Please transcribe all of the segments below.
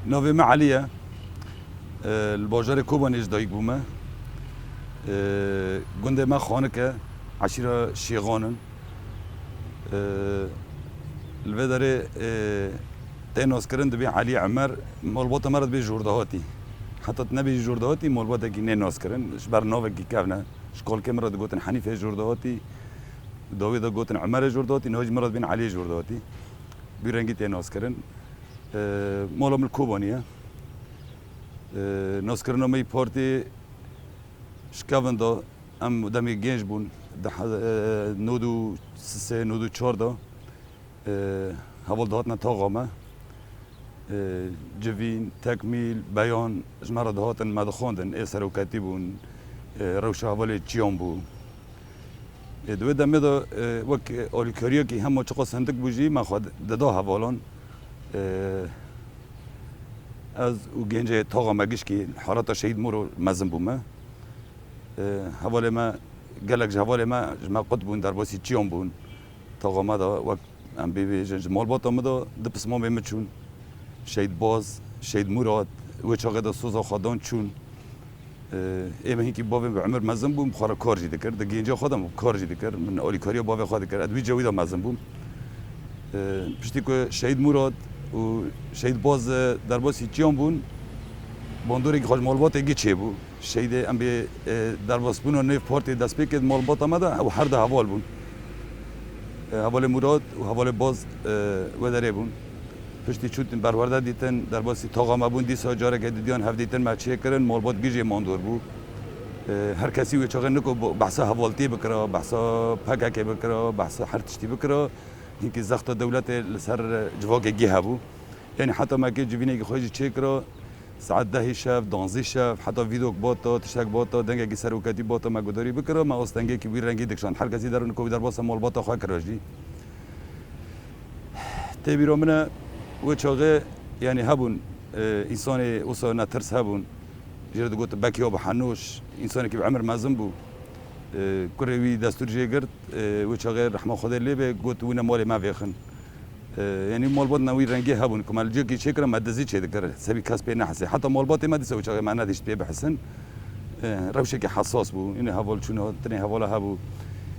نوی معلیه الباجار کوبانیش دایک بومه گنده ما خانه که عشیره شیغانن الوداره تناس کرند بی علی عمر مالبات مرد بی جوردهاتی حتی نبی جوردهاتی مالبات کی نه ناس کرن بر نوو کی کافنا شکل که مرد گوتن حنیفه جوردهاتی داوود گوتن عمر جوردهاتی نهاج مرد بین علی جوردهاتی بیرنگی تناس کرن مالم الكوبانیه ناس کرن می پارتی شکاون دا ام دمی گنج بون ده نودو سه نودو چهار دا حوال دهاتنا تاغامه جوین تکمیل بیان جمره دهاتن مدخوندن ایسر و کتی بون روشه حوالی چیان بو دوی دمه دا وک آلیکاریا که همه چقا سندک بوجی من خواهد ددا حوالان از او گنج تاغامه گیش که حالات شهید مورو مزم بومه حوالی ما گلک حوالی ما قد بون در باسی چیان بون تاغامه دا وک ام بی جنج مالبات آمده دپسمان بیمه چون شهید باز شهید مراد و چاقه دا سوزا خادان چون ایمه هی که باوی به عمر مزم بوم خورا کار جیده کرد دگه اینجا خودم کار جیده کرد من آلیکاریا باوی خواهد کرد ادوی جویدا مزم بوم پشتی که شهید مراد و شهید باز در باسی چیان بون باندوری که خوش مالبات ایگی چه بو شهید ام بی در باس بون و نیف پارتی دست پیکد مالبات آمده و هر ده حوال بون حوال مراد و حوال باز و داره بون پشتی چوتن برورده دیتن در باسی تاغامه بون دیسا جاره که دیدیان هف دیتن مچه کرن مالبات گیجه ماندور بو هر کسی و چاقه نکو بحثا حوالتی بکره بحثا پکک بکره بحثا هر تشتی بکره اینکه زخت دولت لسر جواک گیه بو یعنی حتی ما که جوینه که خواهی چه کرا ساعت 10 شب 12 شب حتی ویدیو باتا تشک باتا دنگه که سروکتی باتا ما گداری بکره ما استنگه که بیر رنگی دکشان هر کسی درون کو در باس مال باتا خواه کراجی تبیرو منه و چاقه یعنی هبون انسان اوسا نترس هبون جرد گوت بکیا بحنوش انسانی که بعمر مزم بو کروی دستور جه گرد و چاقه رحمه خدا لیبه گوت وینا مال ما ویخن یعنی مالبات نوی رنگی هبون کمال جو کی چکرم مدزی چه دکره سبی کس به نحسه حتی مالبات ما دیسه و چاقه ما ندیشت به بحسن روشه که حساس بو این حوال چونه تنی حوال هبو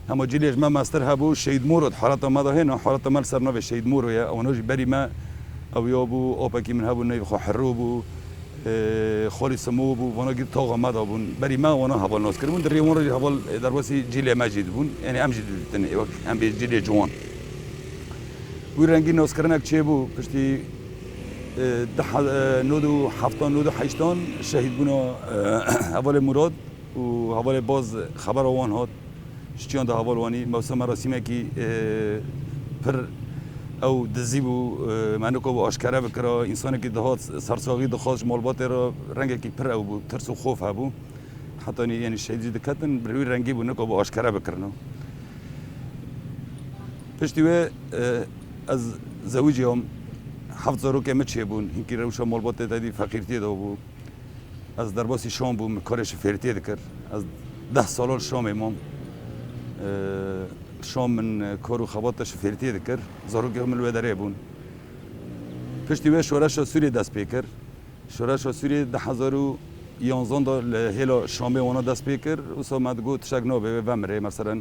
اما جلیش ما ماستر هبو شهید مورد حالت ما ده هنا حالت ما سر نو شهید مورو یا اونوج بری ما او یابو آبکی من هبو نیف خو حرو بو خالی سمو بو وانا گیر تاغ ما دابون بری ما وانا حوال ناس کردون در ریوان رو حوال در واسی جیل ماجید بون یعنی ام جیل تنی وقت ام بی جیل جوان وی رنگی ناس کردن چه بو پشتی نودو هفتان نودو هشتان شهید بونا حوال مراد و حوال باز خبر آوان هات شتیان ده حوال وانی موسم مراسمه کی پر او دزیبو منو کو آشکاره بکره انسانی که دهات سرساقی دخواست مالبات را رنگی که پر او بو ترس و خوف هبو حتی یعنی شهیدی دکتن بروی رنگی بو نکو با آشکاره بکرنو پشتی و از زوجی هم 7,000 که مچه بون اینکه روشا مالبات دادی فقیرتی دو بو از درباسی شام بو کارش فرتی دکر از 10 سال شام امام شام من کارو خباتش فرتی دکر زاروگی هم الوداره بون پشتی و شورش سوری دست پیکر شورش سوری 10,011 دا هلا شامه وانا دست پیکر و سامد گو تشک نابه و مره مثلا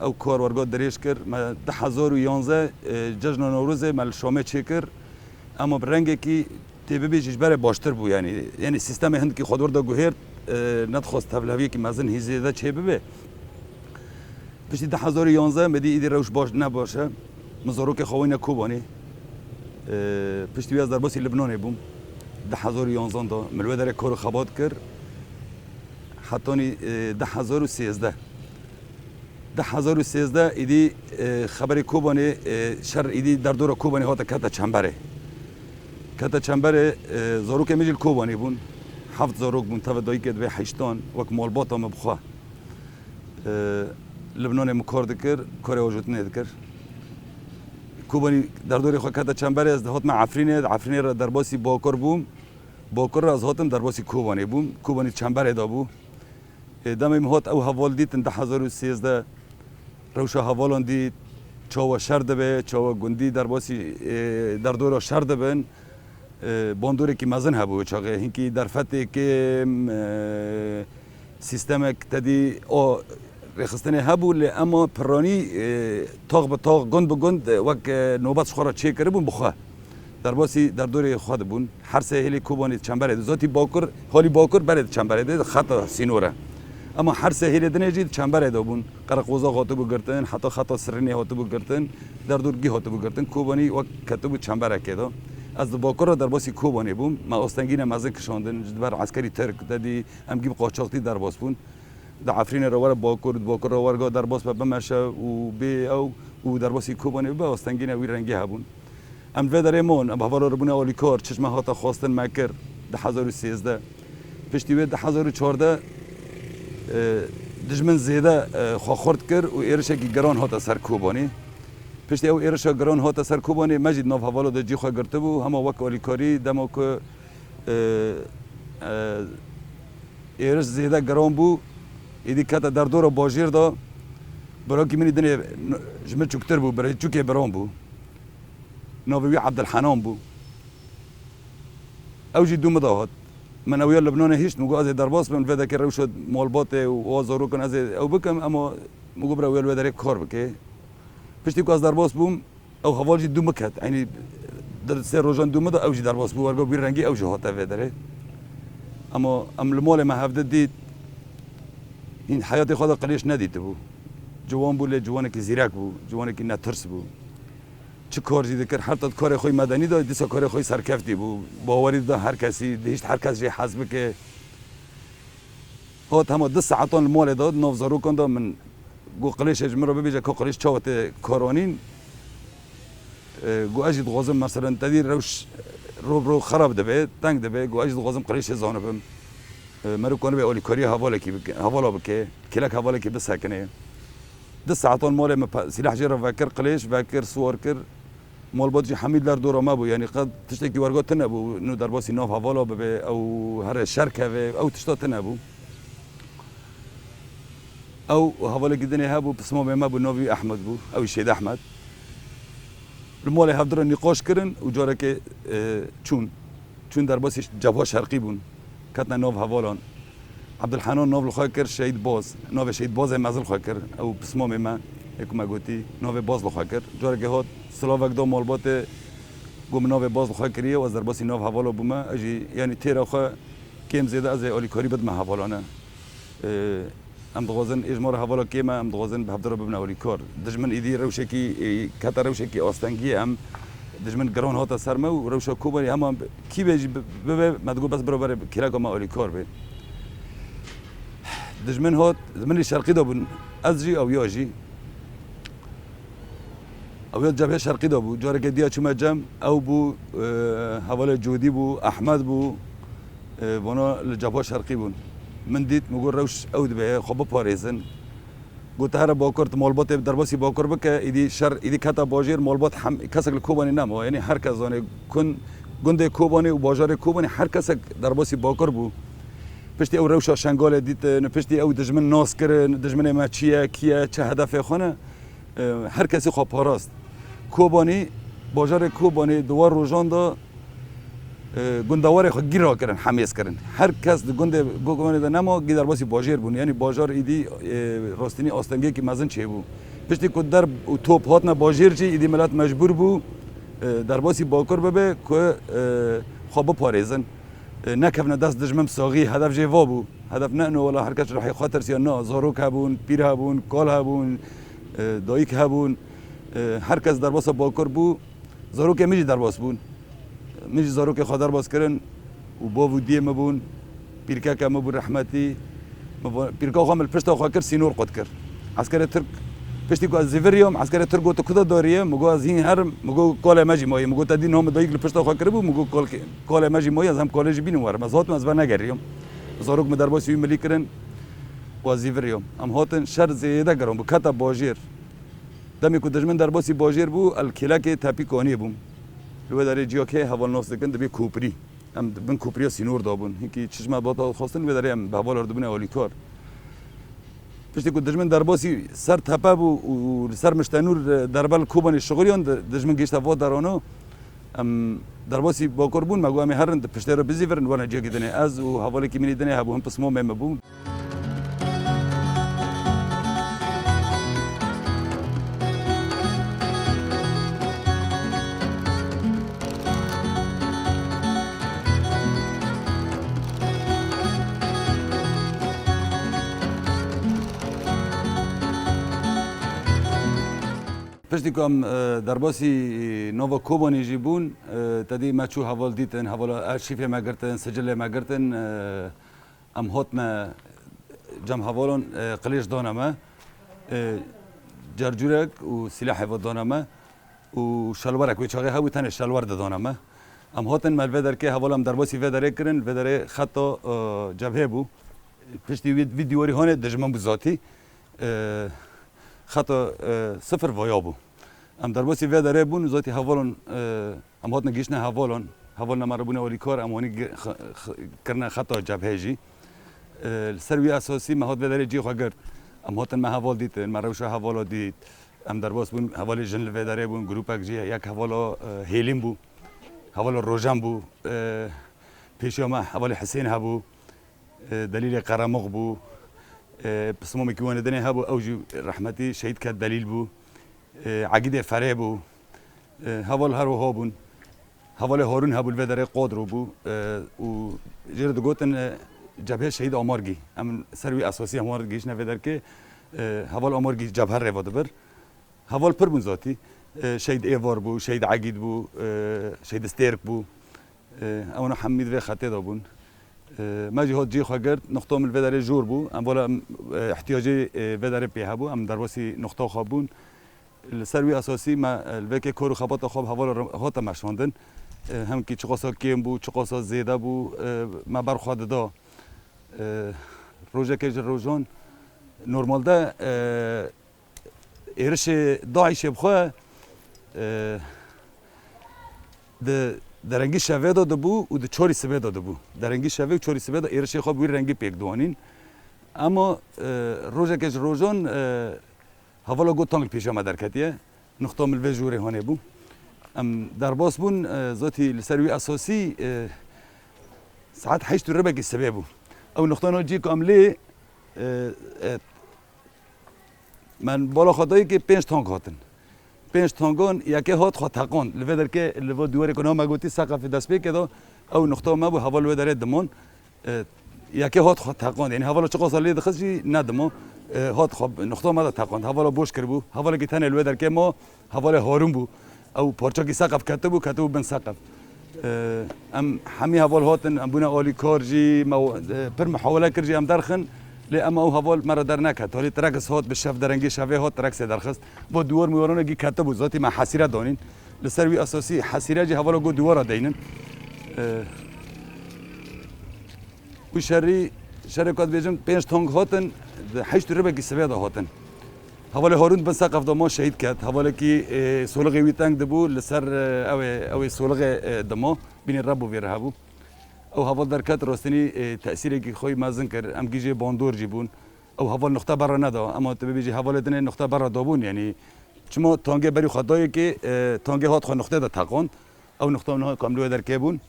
او کار ورگاد دریش کر ما 10,011 جشن نوروز مال شامه چکر اما برنگی که تیبه بیشش بره باشتر بو یعنی سیستم هند که خودور دا گوهر ندخواست تبلوی که مزن هیزیده چه ببه پشتی 10,011 مدی ایدی روش باش نباشه مزارو که خوینه کوبانی پشتی از در باسی لبنان بوم 10,011 دا ملوه داره کارو خبات کر حتی 10,013 ایدی خبر کوبانی شر ایدی در دور کوبانی هاتا کتا چنبره زارو که میجل کوبانی بون 7,000 بون تا دایی که دوی حیشتان وک مالبات هم بخواه لبنان مکار دکر کار وجود ندکر کوبانی در دوری خود کتا چنبره از دهات ما عفرینه را در باسی باکر بوم باکر را از هاتم در باسی کوبانی بوم کوبانی چنبره دا بو دم هات او حوال دیتن 10,013 روشا حوالان دید چاوا شرد به چاوا گندی در باسی در دورا شرد بن باندوری که مزن هبو چاقه هنگی در فتی که سیستم تدی او رخصتنی هبو ل اما پرانی تاق به تاق گند به گند وقت نوبت خورا چه کربون بخواه در باسی در دور خود بون هر سه هلی کوبانی چنبره ذاتی باکر حالی باکر برد چنبره خط سینوره اما هر سه هلی دنیجید چنبره دابون قرقوزا خاطب بگرتن حتی خطا سرنی خاطب بگرتن در دورگی خاطب بگرتن کوبانی وقت کتب چنبره کدا از باکر در باسی کوبانی بوم ما استنگین مزن کشاندن بر عسکری ترک دادی ام گیم قاچاقتی در باس بون در عفرین روار باکر روار در باس به مرشه و بی او در باسی کوبانی با استنگین وی رنگی هبون ام و درمون ام هوارا ربونه اولی کار چشمه هاتا خواستن مکر 2013 پشتی و 2014 دجمن زیده خورد کرد و ایرشه کی گران هاتا سر کوبانی پشتی او ایرشه گران هاتا سر کوبانی مجید ناف حوالا د جی خو گرته بو همه وک اولی کاری دمو که ایرش زیده گران بو ایدی کتا در دور باجیر دا برای کی منی دنیا جمع چوکتر بو برای چوکی بران بو ناوی عبدالحنان بو اوجی دوم داهات من اویا لبنان هیچ مگو از درباس من ودا که روشد مالبات و آزارو کن از او بکم اما مگو برای اویا ودا کار بکه پشتی که از درباس بوم او حوالجی دوم کت یعنی در سه روزان دوم دا اوجی درباس بو ورگو بیر رنگی اوجی هاته ودا اما المال ما هفته دید این حیات خدا قلیش ندیده بو جوان بو جوانی که زیرک بو جوانی که نترس بو چه کار زیده کرد هر تا کار خوی مدنی داد دیسا کار خوی سرکفتی بو باوری دا هر کسی دیشت هر کس جه حسب که هات همه 2 ساعتان مال داد نافزارو کن دا من گو قلیش اجمه رو ببیجه که قلیش چاوت کارانین گو اجید غازم مثلا تدیر روش رو خراب دبه تنگ دبه گو اجید غازم قلیش زانه بم مرو کنه به اولی کاری حوالا بکه کلک حوالا که بسکنه 2 ساعتان مال سلاح جرا فکر قلیش فکر سوار کر مال بودجی حمید در دور ما بو یعنی قد تشتکی ورگات نبو نو در باسی ناف حوالا به او هر شرکه او تشتات نبو او حوالا گدنی هبو بسمه ما بو نوی احمد بو او شید احمد المال هفدر نقاش کرن و جاره که چون در باسی جبهه شرقی بون کتنا ناف حوالان عبدالحنان ناف لخواه کرد شهید باز ناف شهید باز مزل خواه کرد او بسمه ما یکو ما گوتی ناف باز لخواه کرد جاره که هات سلاوک دا مالبات گم ناف باز لخواه کریه و از در باسی ناف حوالا بوما اجی یعنی تیرا خواه کم زیده از اولی کاری بد ما حوالانه ام دغازن اجمار حوالا کیما ام دغازن به هفدر ببنا اولی کار دجمن ایدی روشکی کتا روشکی آستنگی ام دجمن گران هاتا سرمه و روشا کوبانی اما کی بیجی ببه مدگو بس برابر کلاک ما اولی کار به دجمن هات من شرقی دا بون از جی او یا جی او یا جبهه شرقی دا بو جاره که دیا چومه جم او بو حوال جودی بو احمد بو وانا لجبهه شرقی بون من دید مگو روش او دبه خوب پاریزن گوته هر باکر مالبات در باسی باکر بکه ایدی شر ایدی کتا باجیر مالبات هم کسک کوبانی نمو یعنی هر کس زانه کن گنده کوبانی و باجار کوبانی هر کسک در باسی باکر بو پشتی او روشا شنگال دید پشتی او دجمن ناس کرن دجمن ما چیه کیه چه هدف خونه هر کسی خوب پاراست کوبانی باجار کوبانی دوار روزان دا گندواره خود گیرا کردن حمیس کردن هر کس گنده گوگوانی دا نما در باسی باجیر بون یعنی باجار ایدی راستینی آستنگی که مزن چه بو پشتی که در توپ هاتنا باجیر چی ایدی ملت مجبور بو در باسی باکر ببه که خواب پاریزن نکفن دست دجمم ساقی هدف جوا بو هدف نه ولا هر کس راح خاطر سیا نه زاروک هبون پیر هبون کال هبون دایک هبون هر کس در باس باکر بو زاروک میجی در باس بون میجی زاروک خادر باز کردن و با ودیه مبون پیرکا که مبون رحمتی پیرکا خامل پشتا خاکر سینور قد کرد عسکر ترک پشتی که از زیوریوم عسکر ترک گوت کدا داریه مگو از این هر مگو کال ماجی مایی مگو تدین هم دایک پشتا خاکر بو مگو کال ماجی مایی از هم کالج بینم ورم از هاتم از بر نگریم زاروک مدار باسی ملی کردن و از زیوریوم ام هاتن شر زیاده گرم بو کتا باجیر دمی که دجمن در باسی باجیر بو الکلاک تاپی کانی بوم لو داره جیا که حوال ناس دکن دبی کوپری ام بن کوپری سینور دابون هیکی چشمه باتا خواستن و داره ام به حوال اردوبن اولی کار پشتی که دجمن در باسی سر تپه بو و سر مشتنور در بال کوبانی شغلیان دجمن گیشت واد درانو ام درباسی با کربون مگو همه هرن پشته رو بزیورن ورن جا گیدنه از و حوالی که منی دنه هبو هم پسمو مبون پشتی کام درباسی نووا کوبانی جیبون تدی ما چو حوال دیتن حوال ارشیف ما گرتن سجل ما گرتن ام هات ما جم حوالون قلیش دانما جرجورک و سلاح و دانما و شلوارک و چاقه هاو تن شلوار دانما ام هاتن مال ودر که حوالم درباسی ودر کرن ودر خطا جبهه بو پشتی ویدیوری هونه دجمن بزاتی خطا صفر ویابو ام درباسی و داره بون ذاتی حوالون ام هات نگیشنه حوالنا مربونه ولی کار امانی کرنا خطا جبهه جی سروی اساسی ما هات و داره جی خواهد ام هاتن ما حوال دیتن ما روش حوالا دید ام درباس بون حوال جنل و داره بون گروپک جی یک حوالا هیلیم بو حوالا روجان بو پیشا ما حوال حسین هبو دلیل قرمق بو بسمو مكيوان دني هابو اوجي رحمتي شهيد كات دليل بو عقيده فري بو هوال هرو هابون هوال هارون هابو الفدر قادرو بو و جرد قوتن جبهه شهيد امارجي ام سروي اساسي امارجيش نفدر كي هوال امارجي جبهه ريفادبر هوال پر بون ذاتي شهيد ايوار بو شهيد عقيد بو شهيد ستيرك بو اونا حميد و خطه دابون ما جهات جي خاجر نقطة من الفدرة جور بو ام ولا احتياجي فدرة بيها بو ام درباسي نقطة خابون السروي اساسي ما الفكي كورو خبط خاب حوالا هاتا مشواندن هم كي چقاسا كيم بو چقاسا زيدا بو ما برخواد دا روجا كيج روجان نورمال دا ايرش داعش بخوا ده درنگی شوه داده بو و ده چاری سبه داده بو درنگی شوه و چاری سبه دا ایرشی خواب وی رنگی پیک دوانین اما روزه که روزان حوالا گو تانگ پیش آمد درکتیه نقطه ملوه جوره هانه بو ام درباس بون ذاتی لسروی اساسی ساعت 8 ربع سبه بو او نقطه ناجی که عمله من بالا خدایی که 5 تانگ هاتن 5 تانگان یکی هات خود تقان لودر که لود دوره کنه ما گویی سقف دست بی کدا او نقطه ما بو حوال ودره دمان یکی هات خود تقان یعنی حوالا چقدر سالی دخشی ندمو هات خب نقطه ما تقان حوالا بوش کر بو حوالا که تنه لودر که ما حوالا هارون بو او پارچه کی سقف کتبو بن سقف ام همی حوال هاتن ام بنا عالی کارجی ما پر محاوله کرجی ام درخن لأما او حوال مرا در نکرد حالی ترکس هات به شف درنگی شوه هات ترکس درخست با دوار میوارانه گی کتب و ذاتی ما حسیره دانین لسروی اساسی حسیره جی حوالا گو دوارا دینن و شرکات بیجم 5 تانگ هاتن 8 ربع کی سویدا هاتن حوالا هارون بن سقف دما شهید کرد حوالا کی سولغ وی تانگ دبو لسر او سولغ دما بین رب و ویرهبو او حوال درکت راستنی تأثیری که خوی مازن کرد ام گیجه باندور جیبون او حوال نقطه برا ندا اما تو بیجی حوال دنه نقطه برا دابون یعنی چما تانگه بری خدایی که تانگه هات خو نقطه دا تقاند او نقطه نه کاملو در کیبون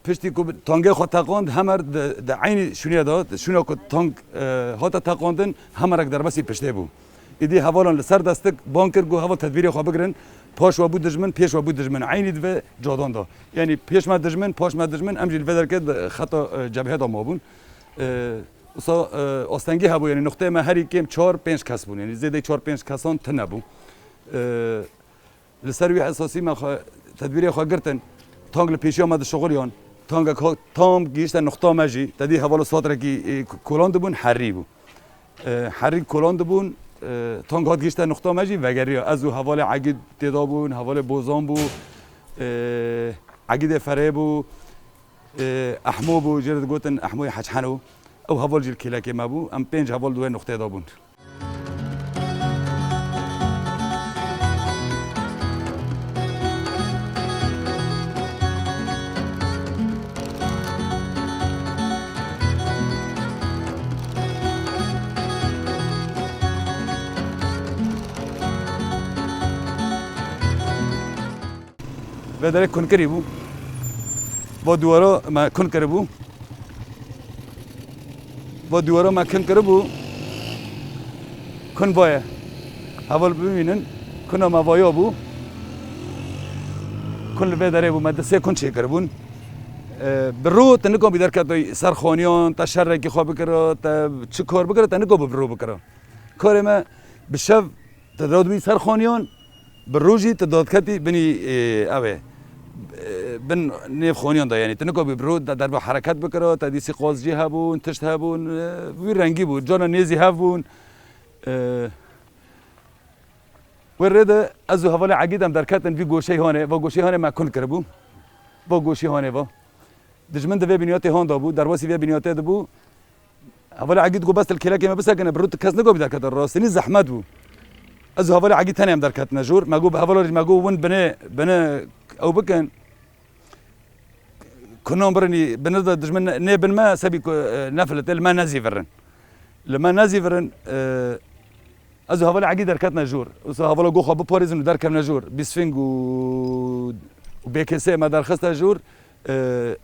پشتی کو تانگه خو تقاند همر د عین شونیا داد شونیا کو تانگ هات تقاندن همرک در بسی پشته بو ایدی حوالان لسر دستک بانکر گو حوال تدبیری خو بگرن پاش و بود دجمن پیش و بود دجمن عینی دو جادان دا یعنی پیش ما دجمن پاش ما دجمن امجیل فدر که خطا جبهه دا ما بون اصلا آستنگی هبو یعنی نقطه ما هری کم 4-5 کس بون یعنی زیده 4-5 کسان تنبو لسروی اساسی ما تدبیری خو گرتن تانگ لپیشی آمد شغلیان تانگ تام گیشت نقطه ماجی تدی حوالا ساتر کی کولاند بون حری بو حری کولاند بون تانگ هات گیشت نقطه ماجی وگری از او حوال عقید تدا بون حوال بوزان بو عقید فره بو احمو بو جرد گوتن احموی حجحنو او حوال جل کلاکی ما بو ام 5 حوال دوه نقطه دا بون و داره کنکری بو با دوارا ما کنکر بو با دوارا ما کنکر بو کن وایه اول ببینن کنا ما وایا بو کن لبه داره بو مدرسه کن چه کربون برو تنگو بیدار کرد سرخانیان تا شر کی خواب بکره تا چه کار بکره تنگو برو بکره کار ما بشف تداد بی سرخانیان بروجی تداد کتی بنی اوه بن نیف خانیان دا یعنی تنگو برو در با حرکت بکره تا دیسی قازجی هبون تشت هبون وی رنگی بود جانا نیزی هبون ورده ازو حواله عقیدم در کتن وی گوشه هانه و گوشه هانه ما کن کربو با گوشه هانه و دجمن ده بنیاتی هان دا بود درواسی وی بنیاتی ده بود حواله عقید گو بس الکلاکی ما بس کنه برو کس نگو بدر کتن راستنی زحمت بود ازو حواله عقید تنیم در کتن نجور ما گو حواله ما گو ون بنه او بکن کنام برنی بنده دجمن نه بن ما سبی نفلت ما نزی فرن لما نزی فرن ازو حواله عقید در کتن نجور ازو حواله گو خواب پاریزن در کم نجور بیسفنگ و بیکسه ما درخست نجور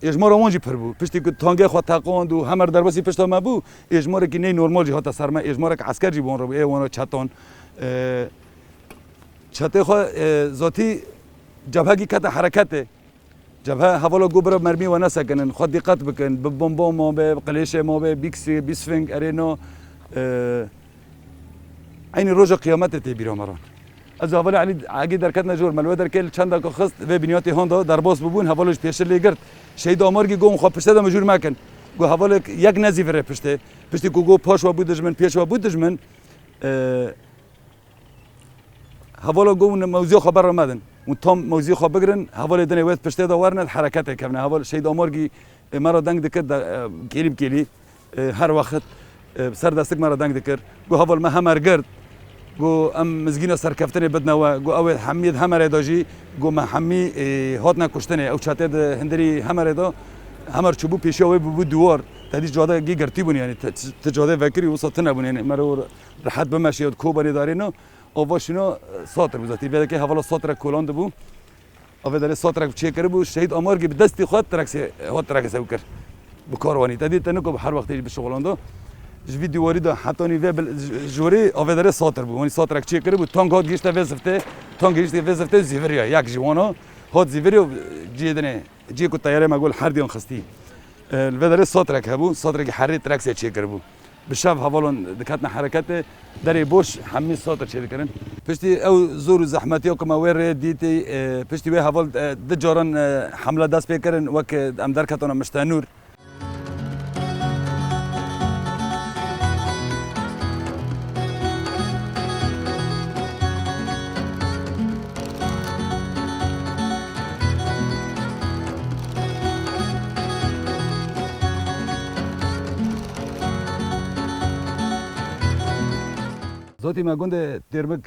اجماع روانجی پر بود پشتی که تانگه خود تقاند و همه درباسی پشت ما بود اجماع که نه نرمال جی هات سرما اجماع که عسکر جی بون رو ایوانو چتان چته خو ذاتی جبهه کی کت حرکت جبهه حوالا گوبر مرمی و نسکنن خود دقت بکن به بمب ما به قلیش ما به بیکسی بیسفنگ ارینا عین روز قیامت تی بیرامران از اول علی عقید در کت نجور ملو در کل چند دقیقه خست و بنیاتی هان در باز ببون حوالش پیش لیگرد شهید آمارگی گم خواب پشت دم مجور مکن گو حوال یک نزی فره پشتی کو گو پاش و بودش من پیش و بودش من حوالا گو موضوع خبر آمدن و تام موضوع خبر بگرن حوال دنیا وقت پشت دا ورند حرکت کردن حوال شهید آمارگی مرا دنگ دکرد کلی هر وقت سر دستک مرا دنگ دکرد گو حوال ما همر گرد گو ام مزگینا سرکفتنه بدنوا گو او حمید همره داجی گو ما حمی هات نکشتنه او چاته هندری همره دا همر چوبو پیشا و بو دوار تدی جاده گی گرتی بون یعنی تجاده وکری وسط نبون یعنی مرو راحت بمشی و کوبری دارینو او واشینو ساتر بزاتی بده که حوالا ساتر کولاند بو او داره ساتر چه کرد بو شهید آمارگی به دستی خود ترکسی هات ترکسی وکر بکاروانی تدی تنکو هر وقتی به شغلاندو ویدیو وارد حتی نیوه جوری آورداره ساتر بود. ونی ساترک چی کرده بود تانگ هات گیشته وزفته تانگ گیشته وزفته زیوریا یک جوانه هات زیوریو جیدنه جی کو تیاره مقول هر دیان خستی. الوداره ساترک هبود ساترک حری ترکسی چی کرده بود. بشاف حوالون دکاتنا حرکت داری بوش همی ساتر چی کردن. پشتی او زور زحمتی که ما ور دیتی پشتی به حوال دجاران حمله دست بکردن وقت ام در کتان مشتنور. ذاتی ما گند ترمک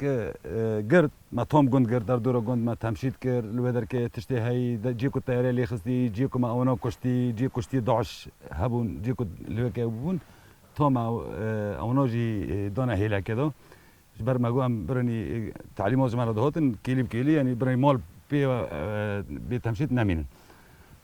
گرد ما تام گند گرد در دور گند ما تمشید کرد لودر که تشتی های جی کو تیاره لیخستی جی کو ما اونا کشتی جی کشتی داعش هبون جی کو لوکه بون تام اونا جی دانه هیله کدو بر ما گوام برنی تعلیم از مرا دهاتن کلی بکلی یعنی برنی مال بی تمشید نمینن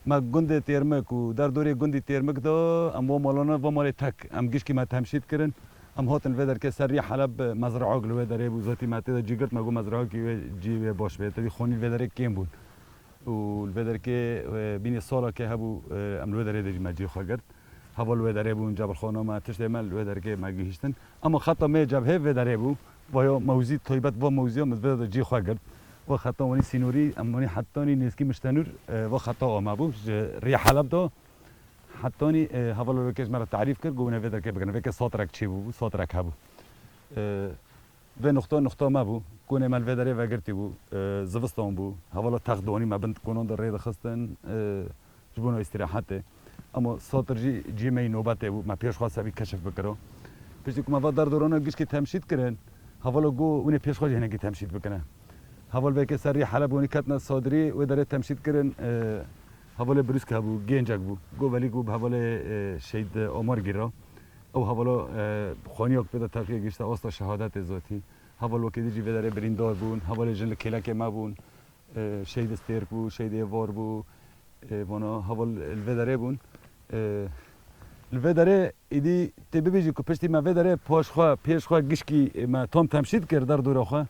ما گند ترمک و در دوری گندی ترمک دا ام و مالانا و مال تک ام گیش کی ما تمشید کردن ام هاتن ودر که سری حلب مزرعه گلو ودره بود ذاتی ماته جیگرت مگو مزرعه کی جی باش به تدی خونی ودره کیم بود و ودر که بین سالا که هبو ام ودره دی مجی خاگرد حوال ودره بود جبل خانه ما تشت مل ودر که مگی هیچتن اما خطا می جبهه ودره بود و یا موزی طیبت و موزی مز ودر جی خاگرد و خطا ونی سینوری امونی حتانی نسکی مشتنور و خطا ما بود ری حلب دو حتانی حوالا رو که مرا تعریف کرد گونه ودر که بگن وکی ساترک چی بود ساترک هبو و نقطه ما بود گونه مال ودره وگرتی بود زوستان بود حوالا تقدانی ما بند کنون در رید خستن جبون استراحته اما ساتر جی می نوبته بود ما پیش خواست بی کشف بکرم پیشی که ما در دوران گیش که تمشید کردن حوالا گو اون پیش خواست هنگی تمشید بکنه حوال وکی سری حلب ونی کتنا صادری و داره تمشید کردن حواله بروز که هبو گنجک بو گو ولی گو حواله شهید آمار گیرا او حواله خانیاک پیدا تحقیق گشته آستا شهادت ذاتی حوال وکی دیجی وداره بریندار بون حواله جنل کلک ما بون شهید استیر بو شهید وار بو وانا هول الودره بون الودره ایدی تبیجی که پشتی ما ودره پاش خوا پیش خوا گشکی ما تام تمشید کرد در دور خوا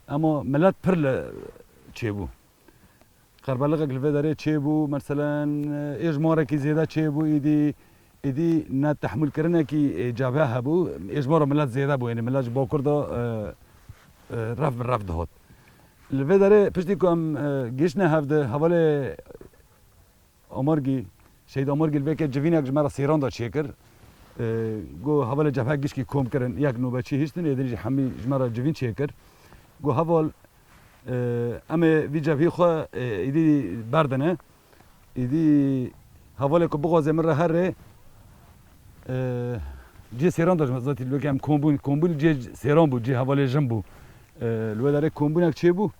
اما ملت پرل چه بو قربالغ الودره چه بو مثلا اجماره کی زیاده چه بو ایدی نه تحمل کردن کی جابه هبو اجماره ملت زیاده بو یعنی ملت با کرد رفت دهات الودره پشتی که هم گشنه هفته حواله آمارگی شهید آمارگی البته جوین یک جمعه سیران داد شکر گو حواله جبهه گشکی کم کردن یک نوبه چی هستن یه همی جمعه جوین شکر گو حوال اما وی جبهه خو ایدی بردنه ایدی حواله که بغازه مره هر جی سیران داشت مزاتی لوکی هم کمبون جی سیران بود جی حواله جم بود لو داره کمبون یک چی بود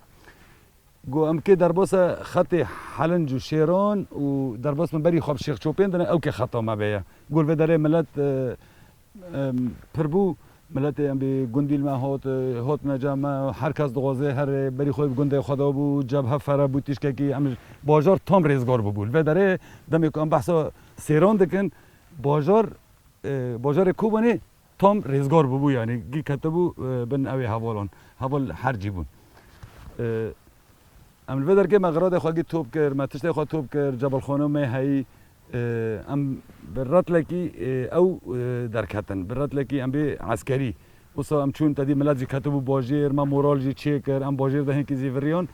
گو ام که در باس خط حلنج و شیران و در باس من بری خواب شیخ چوپین دنه او که خطا ما بیه گل و داره ملت پربو ملت ام به گندیل ما هات نجام هر کس دوازه هر بری خواب گنده خدا بو جبهه فرا بوتیش که کی ام بازار تام ریزگار بول و داره دمی که ام بحثا سیران دکن بازار کوبانی تام ریزگار بو یعنی گی کتبو بن اوی حوال هر جیبون ام الودر که مغراد خواهی توب کرد متشت خواهی توب کرد جبل خانم هایی ام برات لکی او در کتن برات لکی ام به عسکری وصا ام چون تدی ملت جی کتبو باجیر ما مورال جی چی کرد ام باجیر دهن کی زیوریان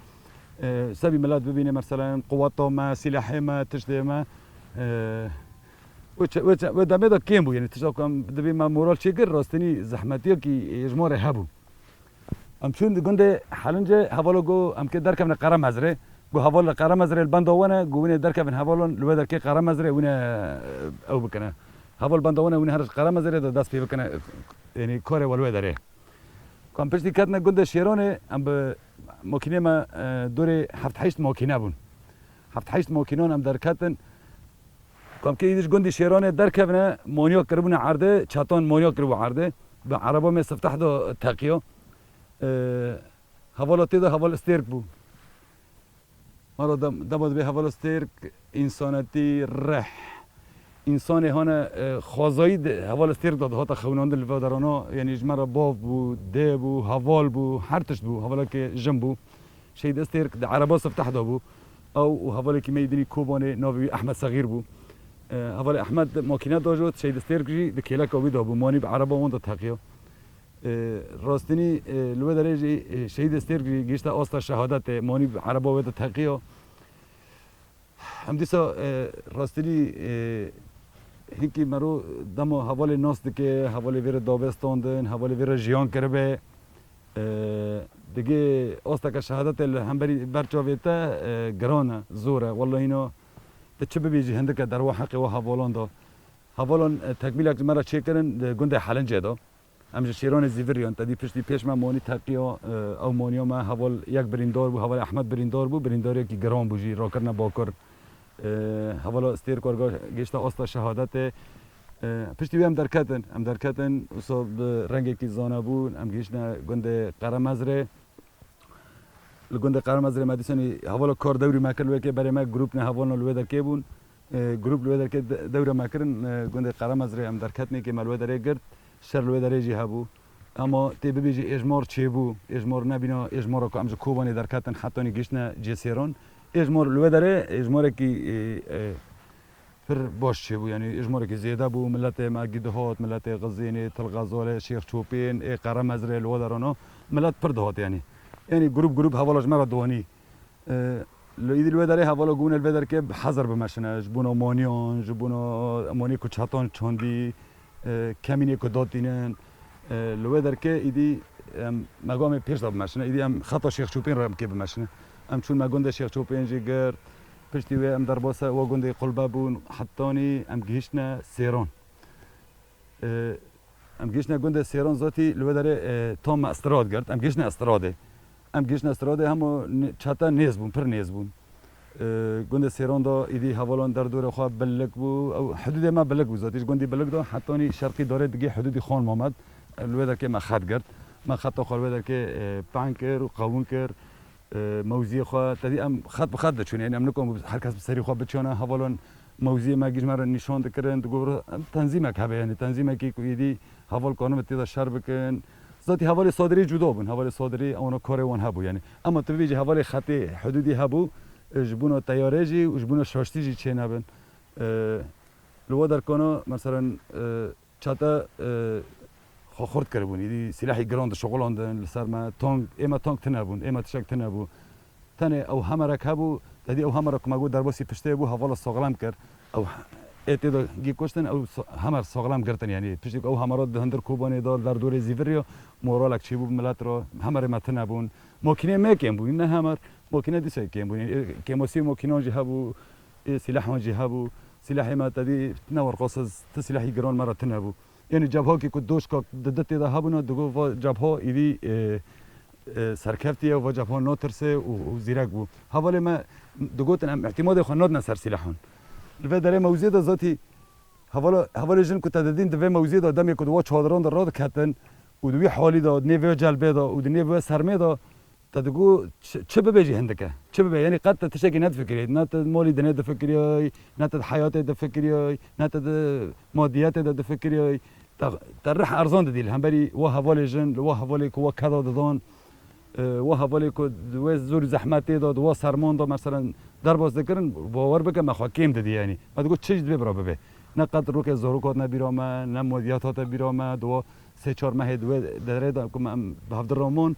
سبی ملت ببینه مثلا قوات ما سلاح ما تشت ما و دمه دا کیم بو یعنی تشت کم دبی ما مورال چی کرد راستنی زحمتی کی اجمار هبو ام چون گنده حلنجه حوالا گو ام که درکم قرم مزره گو حوالا قرم مزره البندوانه گو وینه درکم حوالون لو در که قرم مزره وینه او بکنه حوال بندوانه وینه هر قرم مزره دست پی بکنه یعنی کار ولو داره کام پشتی کتنه گنده شیرانه ام به ماکینه ما دور 7-8 ماکینه بون 7-8 ماکینان ام در کتن کام که ایدش گنده شیرانه درکبنه مانیا کربونه عرده چاتان مانیا کربو عرده به عربا می سفتح دو تاقیو حوالاتی دا حوال استرک بو مرا دماد به حوال استرک انسانتی رح انسان هانه خوازایی حوال استرک داد هاتا خوناند الودرانا یعنی جمرا باف بو ده بو حوال بو هر تشت بو حوالا که جم بو شهید استرک دا عربا سفتح دا بو او حوالا که میدونی کوبانه ناوی احمد صغیر بو حوال احمد ماکینه دا جود شهید استرک جی دا کلک آوی دا بو مانی به عربا وان دا تقیه راستنی لو درجه شهید استیر گشته آستا شهادت مانی عربا و تقیه هم دیسا راستنی هنگی مرو دم حوال ناس که حوال ویر داوستاندن حوال ویر جیان کرده دیگه آستا که شهادت هم بری برچاویتا گرانه زوره والله اینا چه ببیجی هنده که در حق و حوالان دا حوالان تکمیل اک مرا چه کردن گنده حلنجه دا امروز شیران زیوریان تدی پشتی پیش ما مانی تقیا او مانیا ما حوال یک بریندار بو حوال احمد بریندار بو برینداری که گران بوجی را کرنا باکر حوال استیر کارگاه گشته آستا شهادت پشتی هم درکتن اصاب رنگی که زانه بود هم گشتن گنده قرمزره لگنده قرمزره مدیسانی حوال کار دوری مکرد که برای ما گروپ نه حوال نلوه در که بون گروپ لوه در که دوره مکرن گنده قرمزره هم درکتنی که ملوه داره گرد شر لوه درجی هبو اما تی ببیجی اجمار چی بو اجمار نبینا اجمار که امروز کوبانی درکتن حتی نگیشن جسیران اجمار لوه داره اجمار کی پر باش چی بو یعنی اجمار کی زیاده بو ملت ماگیدهات ملت غزینی تلغزاله شیخ چوپین قرمزره لوه دارانو ملت پر دهات یعنی گروپ حوالاش مرا دوانی ایدی لوه داره حوالا گونه لوه داره که حذر بمشنه جبونا مانیان جبونا مانی کو چاتان چاندی کمینی که دادینن لوه در که ایدی مقام پیش داد ماشینه ایدی هم خطا شیخ چوپین را که بماشینه هم چون مگنده شیخ چوپین جگر پشتی و هم در باسه و گنده قلبه بون حتانی هم گیشنه سیران هم گیشنه گنده سیران ذاتی لوه داره تام استراد گرد هم گیشنه استراده هم چتا نیز بون پر نیز بون گنده سیران دا ایدی حوالان در دور خواه بلک بو او حدود ما بلک بو ذاتیش گندی بلک دا حتی شرقی داره دیگه حدودی خان محمد لوه در که ما خط گرد ما خط خال لوه در که پنگ کر و قاون کر موزی خو تدی ام خط به خط چون یعنی ام نکم هر کس سری خو بچونه حوالون موزی ما گیج مرا نشان دکرن دگور تنظیم که یعنی تنظیم کی کویدی حوال کنم تیدا شر بکن ذاتی حوال صادری جدا بون حوال صادری اون کار اون هبو یعنی اما تو ویج حوال خط حدودی هبو جبونا تیاره جی و جبونا شاشتی جی چه نبن لو در کنه مثلا چتا خورد کربون یدی سلاحی گراند شغلاندن لسر ما تانک اما تانک تنبون اما تشک تنبو تنه او همرک هبو تدی او همرک مگو در باسی پشته بو حوالا ساغلام کرد او اتدا گی کشتن او همر ساغلام گرتن یعنی پشتی او همرات هندر کوبانی دار در دور زیوریا مورالک چی بو ملت را همر متن بون ماکینه میکم بو نه همر ماکینه دیسه کم بو کماسی ماکینه جه هبو سلاح جه هبو سلاح ما تدی نور قصص تسلاحی گران مرا تنبو یعنی جبهه که دوش که ددت ده هبونا دگو جبهه ایدی سرکفتیه و جبهه ناترسه و زیرک بو حواله ما دگوتن هم اعتماد خانات نسر سلاحون لفه داره موزی ده ذاتی حواله جن که تددین دوی موزی ده دمی که دوا چادران در راد کتن و دوی حالی ده نیوی جلبه ده و نیوی سرمه ده تدگو چه ببیجی هندکه چه ببی یعنی قد تشکی ند فکرید نه مالی دنیا ده فکریای نه حیات ده فکریای نه مادیات ده فکریای ترح ارزان دیل هم بری و حوالی جن و حوالی که و کدا دادن و حوالی که دو زور زحمتی داد و سرمان داد مثلا در باز دکرن باور بکن مخاکیم دادی یعنی ما دگو چه جد ببرا ببی نه قد رو که زاروکات نبیرامه نه مادیاتات بیرامه دو سه چهار ماه دو دره دا که من به هفت رامون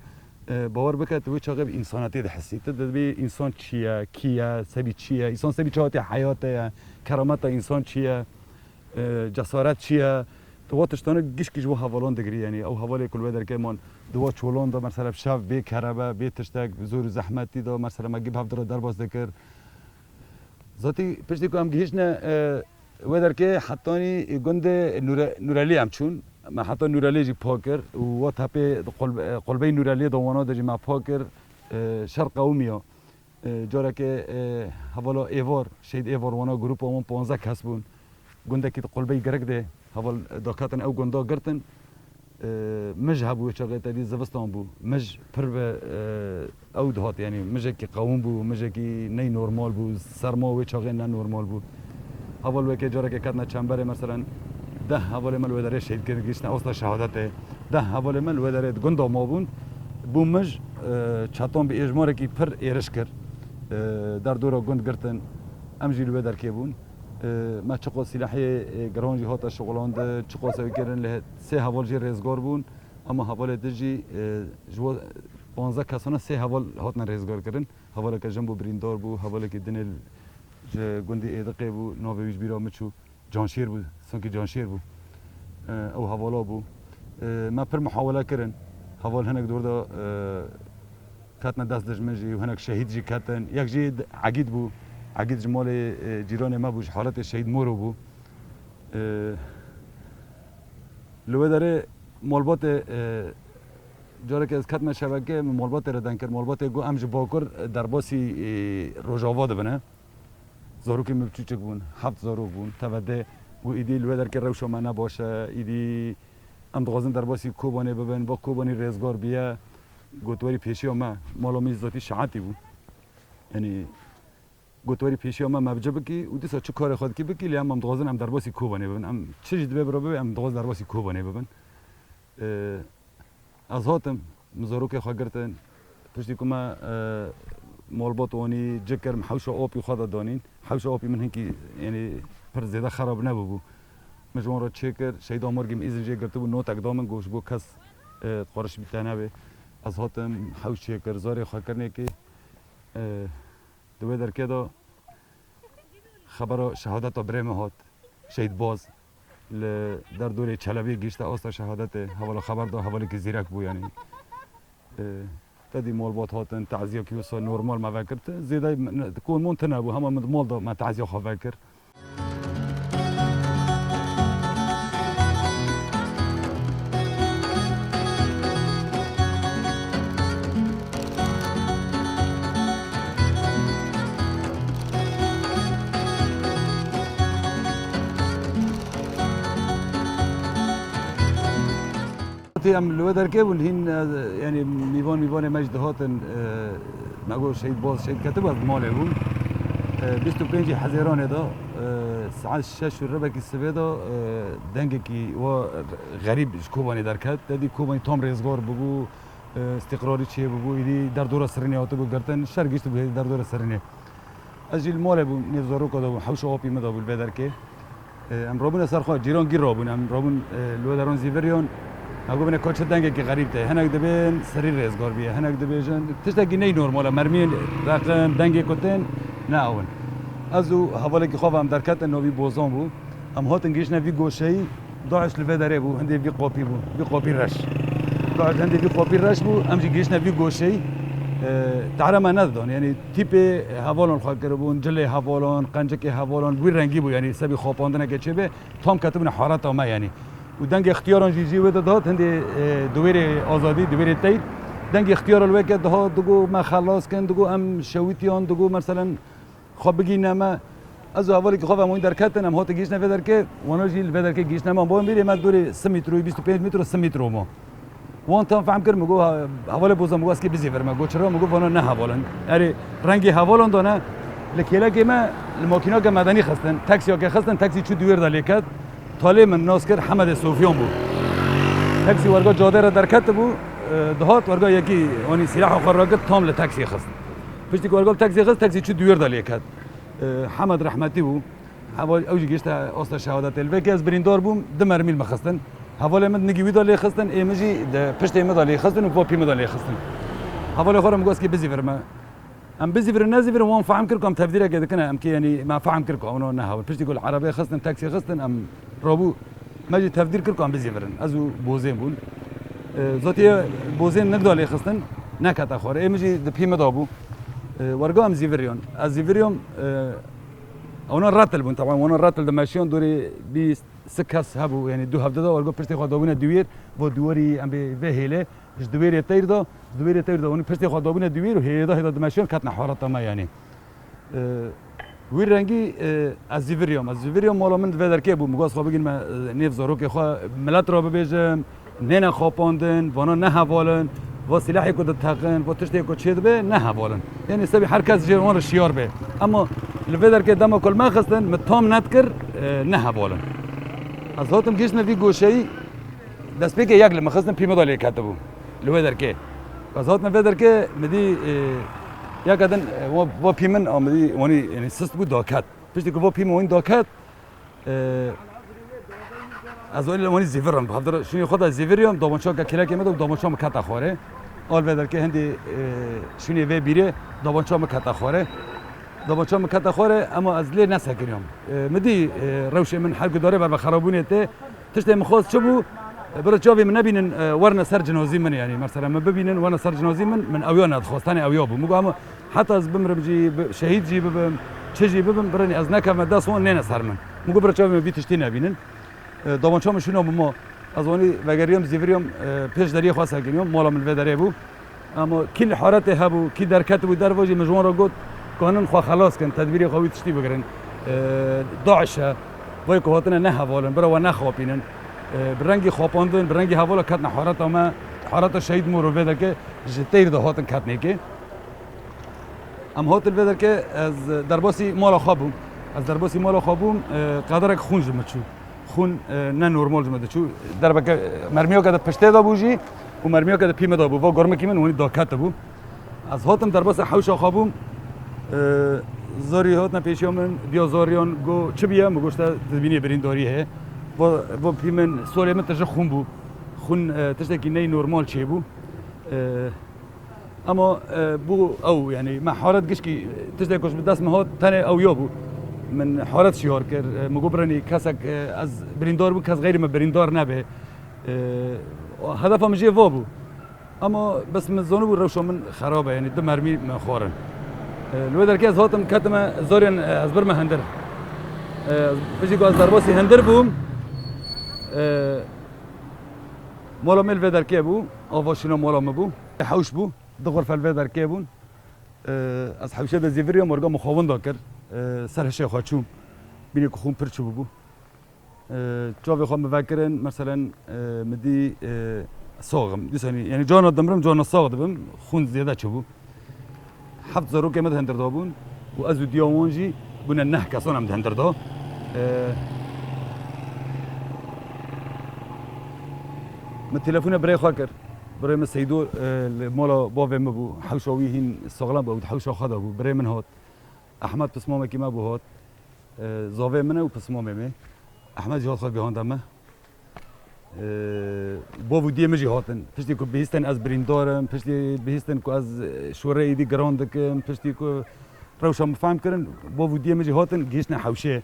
باور بکن تو چه قبل انسانیتی ده حسی تدبی انسان چیه کیه سبی چیه انسان سبی چهات حیاته کرامت انسان چیه جسارت چیه تو تشتانه گیش گیش و حوالان دگری یعنی او حوالی کل بدر که من دو چولان دا مثلا شاف به کربه به تشتک زور زحمتی دا مثلا مگی به در باز دکر ذاتی پشتی که هم گیش نه ودر که حتانی گند نورالی هم چون ما حتی نورالی جی پاکر و تپه قلبه نورالی دوانا دا جی ما پاکر شرق قومیا جاره که حوالا ایوار شهید ایوار وانا گروپ همون 15 کس بون گنده که قلبه گرگ ده حوال داکاتن او گنده گرتن مج هبو چاقه تدی زبستان بو مج پر به او دهات یعنی مج که قوم بو مج که نی نورمال بو سرما و چاقه نه نورمال بو حوال وکی جاره که کتنا چنبره مثلا ده حوال مل وداره شهید کرد گیشن اصلا شهادت ده حوال مل وداره گنده ما بون بو مج چاتون به اجماره که پر ایرش کرد در دورا گند گرتن امجیل ودار که بون ما چقدر سلاحی گرانجی هات شغلان چقدر سوی کردن له سه حوال جی رزگار بون اما حوال دجی جو 15 کسانه سه حوال هات نه رزگار کردن حوال که جنبو بریندار بو حوال که دنل گندی ادقه بو نوویج بیرا مچو جانشیر بو سنکی جانشیر بو او حوالا بو ما پر محاوله کردن حوال هنگ دور دا کاتنا دست دجمنجی و هنگ شهید جی کاتن یک جی عقید بو عقید جمال جیران ما بوش حالت شهید مورو بو لو داره مالبات جاره که از کتم شبکه مالبات ردن کرد مالبات گو امج باکر در باسی روجاواد بنه زاروکی مبچوچک بون 7 زارو بون تبده و ایدی لو در که روشا ما نباشه ایدی ام دغازن در باسی کوبانی ببن با کوبانی رزگار بیا گوتواری پیشی ما مالا میز ذاتی شعاتی بود یعنی گوتواری پیشی ما مبجه بکی و دیسا چه کار خود کی بکی لیم ام دغازن ام در باسی کوبانی ببن ام چه جد ببرا ببن ام دغاز در باسی کوبانی ببن از هاتم مزاروک خواه گرتن پشتی که ما مالبات وانی جکرم حوش آبی خود دانین حوش آبی من هنکی یعنی پر زیاده خراب نبود مجموعه را چکر شهید آمارگیم ایزن جه گرته بود نوت اقدامن گوش گو کس قارش بیتنه به از هاتم حوش چکر زاری خواه کرنه که دوی در که دا خبر شهادت بریم هات شهید باز در دوره چلوی گیشته آستا شهادت حوالا خبر دا حوالی که زیرک بو یعنی تدی مالبات هاتن تعزیه کیوسا نورمال ما فکرت زیده کون مون تنبو همه مال دا ما تعزیه خواه فکر هم لو در که بون هین یعنی میوان مجد هاتن نگو شهید باز شهید کتب از ماله بود 25 حزیران دا ساعت 6 ربع کی سبه دا دنگ کی و غریب کوبانی درکت دادی کوبانی تام رزگار بگو استقراری چیه بگو ایدی در دور سرنی آتو بگو گرتن شرگیشت بگو در دور سرنی از جیل ماله بود نفزارو کدا بود حوش آبی مدا بود بدر که ام رابون اثر خواه جیران گیر رابون ام رابون لو درون زیوریون اگه بینه کوچه دنگه که غریب ته هنگ دبین سری رزگار بیه هنگ دبیجن تشتگی نی نورماله مرمین رقم دنگه کتن نه اون از او حواله که خوابم درکت نوی بوزان بود ام هاتن گیش نوی گوشه‌ای داعش لبدره بود هندی بی قاپی بود بی قاپی رش داعش هندی بی قاپی رش بود امجی گیش نوی گوشه‌ای تعرف ما ندان یعنی تیپ حوالان خواهد کربون جله حوالان قنجک حوالان وی رنگی بود یعنی سبی خواباندن که چه به تام کتبن حارت ما یعنی و دنگ اختیاران جیجی و داد هندی دویر آزادی دویر تیر دنگ اختیار الوقت ده دگو ما خلاص کن دگو ام شویتیان دگو مثلا خواب بگی نما از اولی که خوابم اون درکتن ام هات گیش نفدر که وانا جیل بدر که گیش نما با میره ما دوری 3 متر و 25 متر و 3 متر ما وان تام فهم کرد مگو حواله بوزم مگو اسکی بزی فرما گو چرا مگو وانا نه حوالن اره رنگی حوالن دانه لکیلا که ما الماکینا که مدنی خستن تاکسی ها که خستن تاکسی چو دویر دلیکت طالب من ناس کرد حمد صوفیان بود تاکسی ورگا جاده را درکت بود دهات ورگا یکی آنی سلاح خراجت تام لتاکسی خست پشتی که ورگا تاکسی خست تاکسی چو دویر دلیکت حمد رحمتی بود حوال اوجی گشت آستا شهادت الوه که از بریندار بوم دمر میل مخستن حوال من نگیوی دالی خستن ایمجی پشت ایمه دالی خستن و پاپی دالی خستن حوال خورم گوست که بزی فرما ام بزی فر نازی فر وان فهم کرکم تفدیره که دکنه ام که یعنی ما فهم کرکم اونو نه حوال پشتی کل عربی خستن تاکسی خستن ام رابو ماجی تفدیر کرکم بزی فرن ازو بوزین بون ذاتی بوزین نگدالی خستن نکات خوره ایمجی دپیمه دابو ورگا ام زیوریون از زیوریوم اونا راتل بون طبعا اونا راتل دمشیان دوری 20 سکس هبو یعنی دو هفته دا ورگا پشتی خود دابونه دویر و دوری ام به هیله اش دویر تیر دا اون پشتی خود دابونه دویر و هیدا دمشیان کتن حارت ما یعنی وی رنگی از زیوریوم مالا من ودر که بو مگاس خواب بگین ما نیف زارو که خواه ملت را ببیجم نه خواباندن وانا نه حوالن و سلاحی که تقن و تشتی که چید به نه حوالن یعنی سبی هر کس جوان رو شیار به اما لودر که دم کل ما خستن متام ندکر نه حوالن از هاتم گیش نوی گوشه‌ای دست به که یک لما خستن پیمه دالی کتبو لودر که از هاتم لودر که مدی یک ادن و پیمن آمدی وانی یعنی سست بود داکت پشتی که و پیمه وین داکت از اولی لمانی زیورم بخاطر شونی خود از زیوریام دامنچا که کلا کمه دامنچا مکت خوره آل بدر که هندی شونی و بیره دامنچا مکت خوره اما از لی نسکریم مدی روش من حرق داره بر خرابونیته تشته مخواست چه بو برای جاوی من نبینن ورن سر جنازی من یعنی مثلا من ببینن ورن سر جنازی من اویان ادخواستن اویا بو مگو اما حتی از بمرم جی شهید جی ببم چه جی ببم برای از نکم دست وان نه سر من مگو برای جاوی من بی تشتی نبینن دامنچا مشونم ما از اونی وگریم زیوریام پیش دری خواسته کنیم مالا من ودره بو اما کل حارت هبو کی درکت بو در واجی مجموعه را گفت کانون خوا خلاص کن تدبیری خوی تشتی بگیرن داعش وای که هاتن نه حوالن برای و نه خوابینن برنگی خواباندن برنگی حوالا کتن حارت ما حارت شهید مورو وده که جتیر ده هاتن کتنی که ام هاتل وده که از درباسی مالا خوابم قدرک خون جمچو خون نه نورمال جمده چو در بک مرمیا که پشته دا بوجی و مرمیا که پیمه دا بو و گرمه کی من اونی داکت بو از هاتم در بس حوش خوابم زاری هاتن پیشیام من بیا زاریان گو چه بیا مگوشت تبینی برین داریه و پیمن سوری من تجه خون بو خون تشته کی نه نورمال چی بو اما بو او یعنی ما حارت گش کی تشته کوش دست مهات تنه او یا بو من حالت شیار کرد مگو برانی کسک از بریندار بود کس غیر ما بریندار نبه هدفم جیه وابو اما بس من زانو بود روشا من خرابه یعنی دو مرمی من خوارن لو در که از هاتم کتم زارین از برم هندر بجی که از درباسی هندر بوم مالا میل و در که بو آواشینا مالا مبو حوش بو دو غرفه الوه در که بون از حوشه دا زیوری مرگا مخاون دا کرد سرش خواچوم بینی که خون پرچو ببو جاوی خوام بفکرن مثلا مدی ساغم دوستانی یعنی جان دمرم جان ساغ دبم خون زیاده چو بو حفت زروك مد هندر دابون وازو ديوانجي بنا نحكي صنع مد هندر دا من تلفونه برای خاکر برای من سیدو مالا باوی مبو حوشاوی هین ساغلام بود حوشا خدا بود برای من هات احمد پسمامه کی ما بود زاوی منه و پسمامه می احمد جهاد خود بهاندم ما باو دی مجی هاتن پشتی کو بهستن از بریندارم پشتی بهستن کو از شوره ایدی گراند کم پشتی کو روشا مفهم کردن باو دی مجی هاتن گیشنا حوشه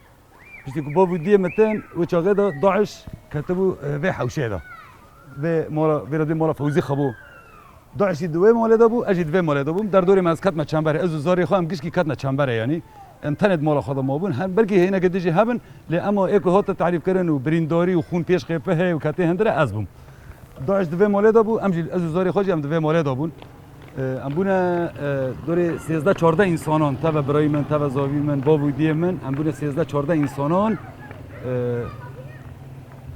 پشتی کو باو دی متن و چاقه دا داعش كتبوا في حوشه دا في مالا في مالا فوزي خبو داعش دوی مال دابو اجید في مال دابو در دوری مز کتم چنبره از زاری خواهم گیش کی کتم چنبره یعنی انترنت مال خدا ما بون هم بلکه هینا گدیجی هبن ل اما اكو هات تعریف کردن و برینداری و خون پیش خفه و کته هندره از بوم داعش دوی مال دابو امجی از زاری خواجی ام دوی مال دابون ام بونه دوری 13 14 انسانان تا برای من تا زاوی من با ودی من ام بونه 13 14 انسانان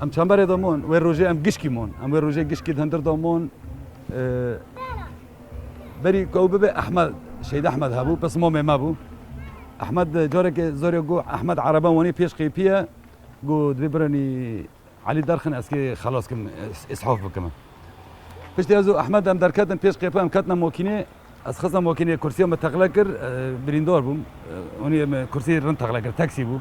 ام چنبره دامون و روزه ام گشکی مون ام روزه گشکی هندر دامون بری کوبه احمد شهید احمد هبو بس ما بو احمد جارك زوري جو احمد عربان وني بيش قيبيه جو دبرني علي درخن اسكي خلاص كم اسحاف كمان فيش يازو احمد ام دركاتن بيش قيبيه ام كاتنا موكينه از خصم موكينه كرسي ام تغلكر بريندور بوم وني كرسي رن تغلكر تاكسي بو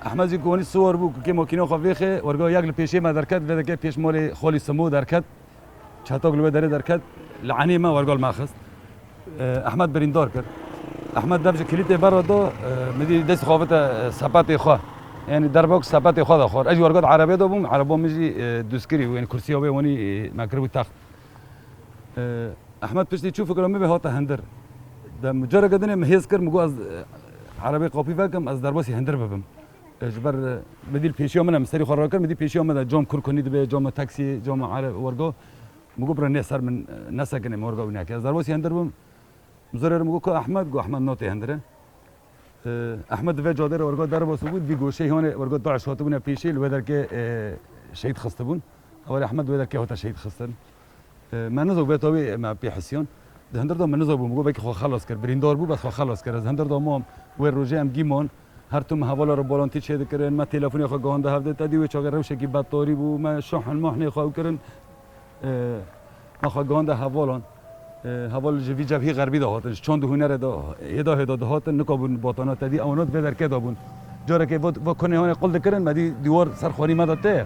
احمد زي كوني صور بو كي موكينه خفيخه ورجو ياغل بيشي ما دركات بدا بيش مولي خولي سمو دركات چاتوغ لو دركات لعني ما ورجو ماخذ احمد بريندور كر احمد دبج کلیت برا دو مدی دست خوابت سپات خوا یعنی در باکس سپات خوا داخل اجی ورگاد عربی دابم عربا میجی دوسکری و یعنی کرسی آبی ونی مکربی تخت احمد پشتی چوف فکرم به هات هندر دم مجرد قدنی مهیز کر مگو از عربی قاپی فکم از درباسی هندر ببم جبر مدی پیشی منم سری خورا کر مدی پیشی من جام کور کنید به جام تاکسی جام عرب ورگا مگو بر نه سر من نسکنه ورگا ونیک از درباسی هندر بم مزرر مگو که احمد گو احمد نوتی هندره احمد و جادر ورگا در باس بود بی گوشه هون ورگا داعش هاتو بونه پیشی لودر که شهید خسته بون اول احمد ودر که هات شهید خستن من نزوق بتاوی ما بی حسیان ده هندر دا من نزوق مگو بکی خو خلاص کرد بریندار بود بس خو خلاص کرد از هندر دا مام و روزه ام گیمون هر توم حوالا رو بالانتی چه کردن ما تلفنی خو گانده هفته تدی و چاگر روشه کی بطاری بو ما شحن ماحنی خو کردن ما خو گانده حوالان حوال جوی جبهه غربی دهاتن چون دهونه دا هدا دهاتن نکابون باطانات تدی اونات بدر که دابون جاره که و کنه هون قل دکرن مدی دیوار سرخوانی مداته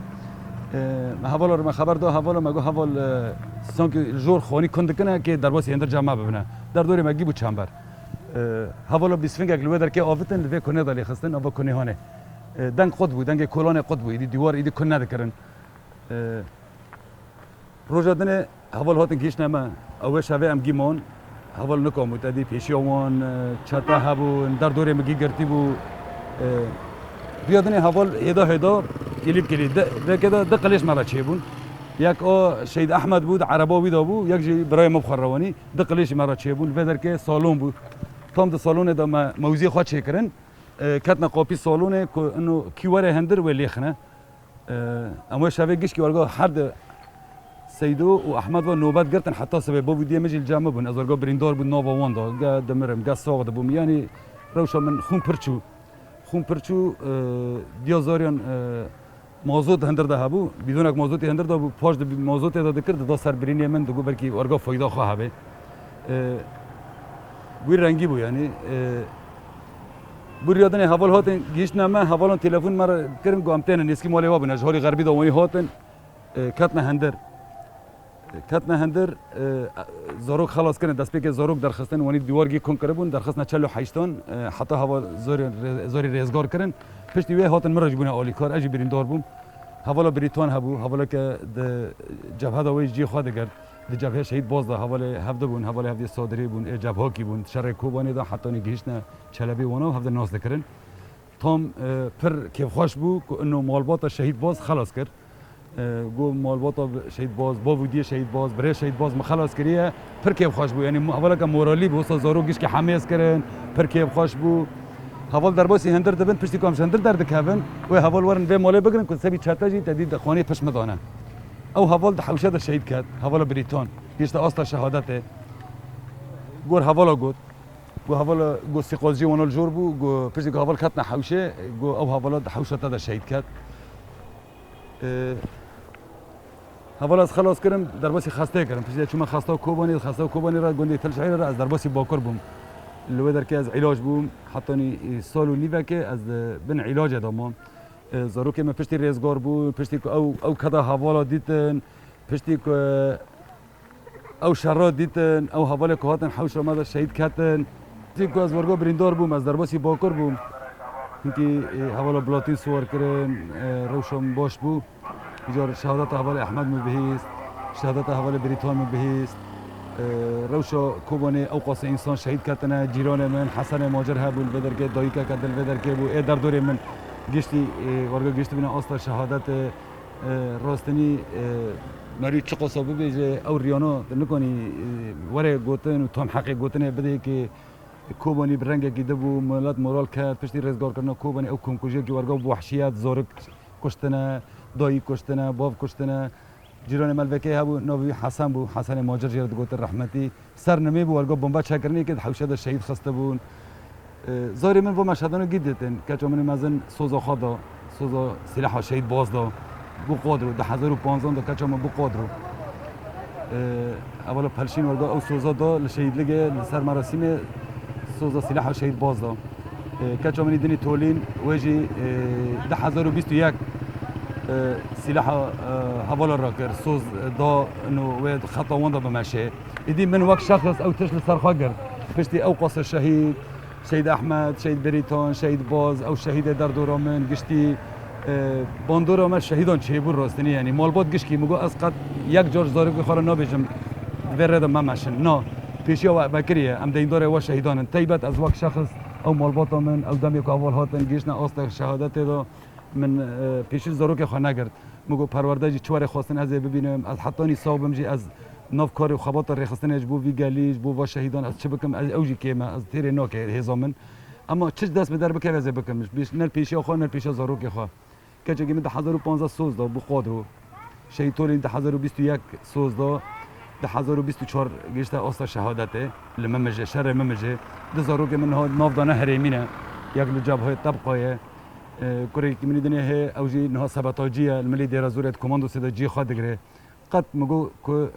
حوال رو خبر دا حوال مگو حوال سانک جور خوانی کند کنه که درباسی اندر جمع ببینه در دوری مگی بود چنبر حوال بیسفنگ اگلو در که آفتن لوی کنه دالی خستن آوا کنه هونه دنگ خود بود دنگ کلان خود بود دیوار ایدی کنه دکرن روزادن حوال هاتن کیش نما اول شبه ام گیمون حوال نکامو تدی پیشیوان چتا هبون در دوره مگی گرتی بو بیادنی حوال هدا کلیب ده کده ده قلیش مرا چه بون یک شهید احمد بود عرباوی دا بو یک جی برای مبخر روانی ده قلیش مرا چه بون بدر که سالون بود تام ده سالون دا موزی خواهد چه کرن کتنا قاپی سالونه که انو کیواره هندر و لیخنه اما شبه گیش که ورگاه هر ده سيدو واحمد ونوبات قرتن حتى سبب بو دي مجي الجامع بن ازرقو بريندور بن نوفا واندا قا دمرم قا صوغ بوم يعني روشه من خون برچو ديازاريان موضوع هندر ده هبو بدونك موضوع هندر ده پاش ده موضوع ده ذكر ده سر بريني من دغو بركي ورقا فايده خو هبه بو رنگي بو يعني بريادن حوال هاتن گيش نما حوالن تليفون مر كرم گامتن نسكي مولي وابن اجهاري غربي ده وي هاتن کتنا هندر زاروک خلاص کنه دست پیک زاروک درخواستن ونی دیوار گی کن کربون درخواست نه 48 حتی هوا زاری ریزگار کردن پشتی وی هاتن مرج بونه عالی کار اجی بریندار بوم حوالا بریتون هبو حوالا که د جبهه دا وی جی خود کرد د جبهه شهید باز دا حوالا هفته بون حوالا هفته صادری بون جبهه کی بون شر کوبانی دا حتی نگیشنه چلبی ونو هفته ناس دکرن تام پر کیف خوش بو انه مالبات شهید باز خلاص کرد گو مالباتا شهید باز با ودی شهید باز برای شهید باز مخلص کریه پر کیف خوش بو یعنی اولا که مورالی بو زارو گیش که حماس کردن پر کیف خوش بو حوال درباسی هندر دبن پشتی کام هندر در دکاون و حوال ورن به ماله بگرن که سبی چتا جی تدید خانی پش مدانه او حوال د حوشه در شهید کرد حوال بریتون گیش اصل شهادت گور حوالا گو حوالا گو سیقازی وانال جور بو گو پیش گو حوال کتنا حوشه گو او حوالا حوشه تا شهید کرد حوالا از خلاص کردم در باسی خسته کردم پیش چون من خسته کوبانی را گندی تل شعیر را از در باسی باکر بوم لو در که از علاج بوم حتی سال و نیوه که از بن علاج دامم زارو که من پشتی ریزگار بود پشتی که او کدا حوالا دیدن پشتی که او شرا دیدن او حوالا که هاتن حوش را ماذا شهید کردن پشتی که از ورگا بریندار بوم از در باسی باکر بوم اینکه حوالا بلاتین سوار کردن روشم باش بود جار شهادت حوالا احمد مبهیست شهادت حوالا بریتان مبهیست روشا کوبانی او قاس انسان شهید کردن جیران من حسن ماجر ها بود بدر که دایی که کردن بدر که بود در دور من گشتی ورگا گشتی بنا اصلا شهادت راستنی ماری چه قصابی بیجه او ریانا نکنی وره گوتن و تام حقی گوتن بده که کوبانی برنگ گیده بود ملت مورال کرد پشتی رزگار کردن کوبانی او کنکوژی که ورگا وحشیت زارک کشتنه دایی کشتنه باب کشتنه جیران ملوکه هبو نوی حسن بو حسن ماجر جرد گوت رحمتی سر نمی بو ورگا بمبا چکرنی که حوشد شهید خسته بون زاری من با مشهدانو گیدتن که چون من مزن سوزا خدا سوزا سلاح شهید باز دا بو قادرو 2015 دا که چون بو قادرو اولا پلشین ورگا او سوزا دا لشهید لگه لسر مراسم سوزا سلاح شهید باز دا که چون من دنی تولین ویجی 2021 سلاح حوالا را کرد سوز دا نو خطا واندا بمشه ایدی من وقت شخص او تشل سرخوا کرد پشتی او قاصر شهید احمد شهید بریتان شهید باز او شهید در دورا من گشتی باندورا من شهیدان چه بود راستنی یعنی مالبات گشکی مگو از قد یک جور زاری بخوره نبیشم ورده من ماشن نه پیشیا و بکریه ام دین داره و شهیدان تیبت از وقت شخص او مالبات من او دمی که اول هاتن گشنا اصل شهادت دا من پیش زارو که خانه کرد مگو پرورده چوار خواستن از ببینم از حتانی صاحبم جی از ناف کار و خبات رخصتنش بو وی گلیج بو و شهیدان از چه بکم از اوجی که من از تیر ناکه هزامن اما چه دست به در بکر از بکمش بیش نه پیشیا خو نه پیش زارو که خو که چه من 2015 سوز دا بو قادرو شهیدتول 2021 سوز دا 2024 گشته اصل شهادته لممجه شر ممجه زارو که من ها ناف دانه هریمینه یک لجبه طبقه کاری که منی دنیا هی اوجی نه سباتاجیه الملی در زورت کماندو سد جی خود دگره قط مگو که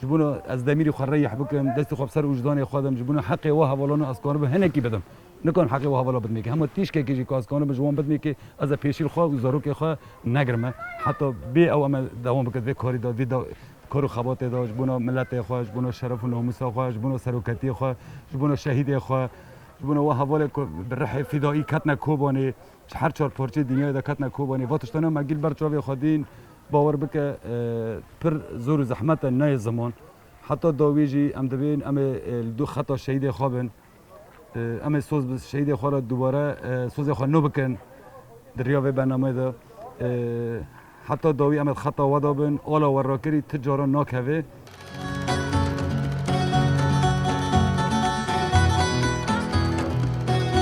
جبونا از دمیری خریح بکم دست خوب سر وجدان خودم جبونا حقی و حوالانو از کانو به هنکی بدم نکن حقی و حوالا بدم که هم تیش که کیجی از کانو به جوان بدم که از پیشیل خو و زارو که خو نگرمه حتی بی او ام دوام بکد به کاری داد وی کارو خبات داد جبونا ملت خو جبونا شرف و ناموس خو جبونا سروکتی خو جبونا شهید خو جبونا و حواله برح فدایی کتنا کوبانی هر چهار پارچه دنیا دا کتنا کوبانی واتشتانه مگیل برچاوی خودین باور بکه پر زور و زحمت نه زمان حتی داویجی ام دبین ام دو خطا شهید خوابن ام سوز شهید خورا دوباره سوز خو نو بکن دریا و برنامه دا حتی داوی ام خطا ودابن اولا وراکری تجارا ناکوه